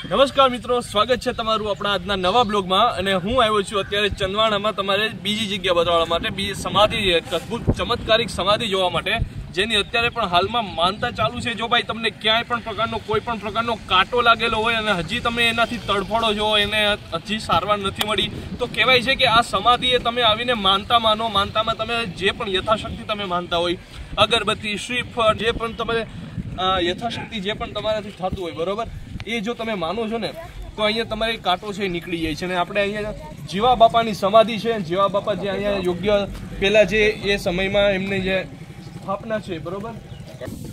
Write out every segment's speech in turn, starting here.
નમસ્કાર મિત્રો, સ્વાગત છે તમારું આપણા આજના નવા બ્લોગમાં। અને હું આવ્યો છું અત્યારે ચંદવાણામાં તમારે બીજી જગ્યા બતાવવા માટે, બીજી સમાધિ, અદ્ભુત ચમત્કારિક સમાધિ જોવા માટે, જેની અત્યારે પણ હાલમાં માનતા ચાલુ છે। જો ભાઈ તમને ક્યાંય પણ પ્રકારનો કોઈ પણ પ્રકારનો કાંટો લાગેલો હોય અને હજી તમે એનાથી તડફડો છો, એને હજી સારવાર નથી મળી, તો કહેવાય છે કે આ સમાધિ એ તમે આવીને માનતા માનો। માનતામાં તમે જે પણ યથાશક્તિ તમે માનતા હોય, અગરબત્તી, શ્રીફળ, જે પણ તમે યથાશક્તિ જે પણ તમારાથી થતું હોય, બરોબર, એ જો તમે માનો છો ને તો અહીંયા તમારે કાંટો છે નીકળી જાય છે। અને આપણે અહીંયા જીવા બાપાની સમાધિ છે, જીવા બાપા જે અહીંયા યોગ્ય પહેલા જે એ સમયમાં એમને જે સ્થાપના છે, બરોબર।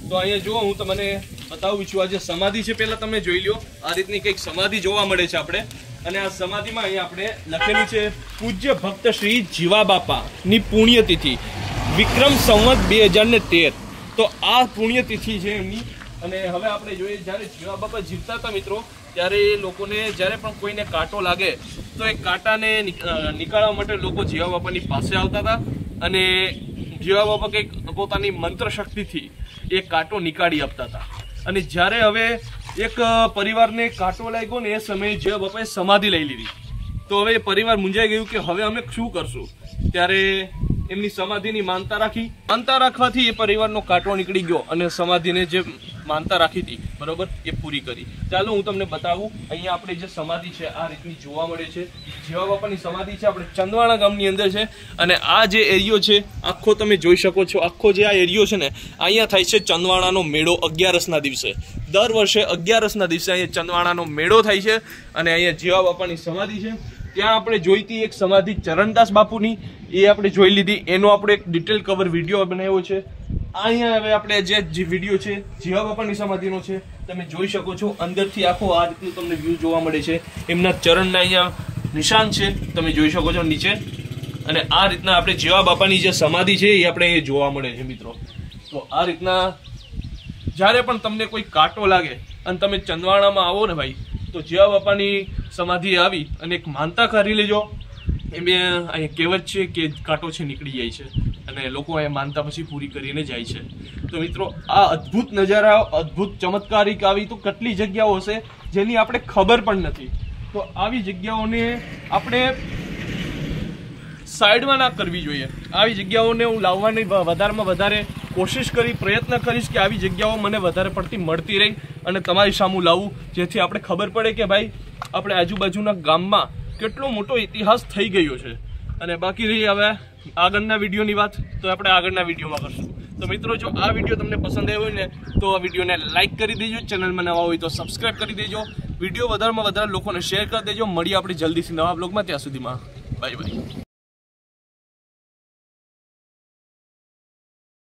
તો અહીંયા જો હું તમને બતાવું છું, આ જે સમાધિ છે પહેલા તમે જોઈ લો, આ રીતની કંઈક સમાધિ જોવા મળે છે આપણે। અને આ સમાધિમાં અહીંયા આપણે લખેલું છે પૂજ્ય ભક્ત શ્રી જીવા બાપાની પુણ્યતિથિ વિક્રમ સંવત 2013। તો આ પુણ્યતિથિ છે એમની। અને હવે આપણે જોઈએ, જ્યારે જીવા બાપા જીવતા હતા મિત્રો, ત્યારે એ લોકોને જ્યારે પણ કોઈને કાંટો લાગે તો એ કાંટાને નીકાળવા માટે લોકો જીવા બાપાની પાસે આવતા હતા અને જીવા બાપા કંઈક પોતાની મંત્ર શક્તિથી એ કાંટો નીકાળી આપતા હતા। અને જ્યારે હવે એક પરિવારને કાંટો લાગ્યો ને એ સમયે જીવા બાપાએ સમાધિ લઈ લીધી, તો હવે એ પરિવાર મૂંઝાઈ ગયું કે હવે અમે શું કરશું। ત્યારે એમની સમાધિની માનતા રાખી, માનતા રાખવાથી એ પરિવારનો કાંટો નીકળી ગયો અને સમાધિને જે માનતા રાખી હતી, બરોબર, એ પૂરી કરી। ચાલો હું તમને બતાવું, અહીંયા આપણે જે સમાધિ છે આ રીતની જોવા મળે છે। જીવા બાપાની સમાધિ છે, આપણે ચંદવાણા ગામની અંદર છે। અને આ જે એરિયો છે આખો તમે જોઈ શકો છો, આખો જે આ એરિયો છે ને, અહીંયા થાય છે ચંદવાણાનો મેળો 11ના દિવસે। દર વર્ષે 11ના દિવસે અહીંયા ચંદવાણાનો મેળો થાય છે અને અહીંયા જીવા બાપાની સમાધિ છે। ત્યાં આપણે જોઈતી એક સમાધિ ચરણદાસ બાપુની, એ આપણે જોઈ લીધી, એનો આપણે એક ડિટેલ કવર વિડીયો બનાવ્યો છે। અહીંયા હવે આપણે જે વિડીયો છે જીવા બાપાની સમાધિનો છે, તમે જોઈ શકો છો, અંદરથી આખો આ રીતનું તમને વ્યૂ જોવા મળે છે। એમના ચરણના અહીંયા નિશાન છે, તમે જોઈ શકો છો નીચે। અને આ રીતના આપણે જીવા બાપાની જે સમાધિ છે એ આપણે અહીંયા જોવા મળે છે મિત્રો। તો આ રીતના જ્યારે પણ તમને કોઈ કાંટો લાગે અને તમે ચંદવાણામાં આવો ને ભાઈ, તો જીવા બાપાની સમાધિ આવી અને એક માનતા કરી લેજો। એમ અહીંયા કહેવત છે કે કાંટો છે નીકળી જાય છે અને લોકો અહીંયા માનતા પછી પૂરી કરીને જાય છે। તો મિત્રો, આ અદ્ભુત નજારા, અદ્ભુત ચમત્કારિક આવી તો કેટલી જગ્યાઓ હશે જેની આપણે ખબર પણ નથી। તો આવી જગ્યાઓને આપણે સાઈડમાં ના કરવી જોઈએ। આવી જગ્યાઓને હું લાવવાની વધારેમાં વધારે કોશિશ કરી, પ્રયત્ન કરીશ કે આવી જગ્યાઓ મને વધારે પડતી મળતી રહી અને તમારી સામું લાવું, જેથી આપણે ખબર પડે કે ભાઈ આપણે આજુબાજુના ગામમાં કેટલો મોટો ઇતિહાસ થઈ ગયો છે। અને બાકી રહી હવે આગળના વિડીયોની વાત, તો આપણે આગળના વિડીયોમાં કરશું। તો મિત્રો, જો આ વિડીયો તમને પસંદ આવ્યો હોય ને તો આ વિડીયોને લાઇક કરી દેજો, ચેનલમાં નવા હોય તો સબસ્ક્રાઈબ કરી દેજો, વિડીયો વધારેમાં વધારે લોકોને શેર કરી દેજો। મળીએ આપણે જલ્દીથી નવા બ્લોગમાં, ત્યાં સુધીમાં બાય બાય।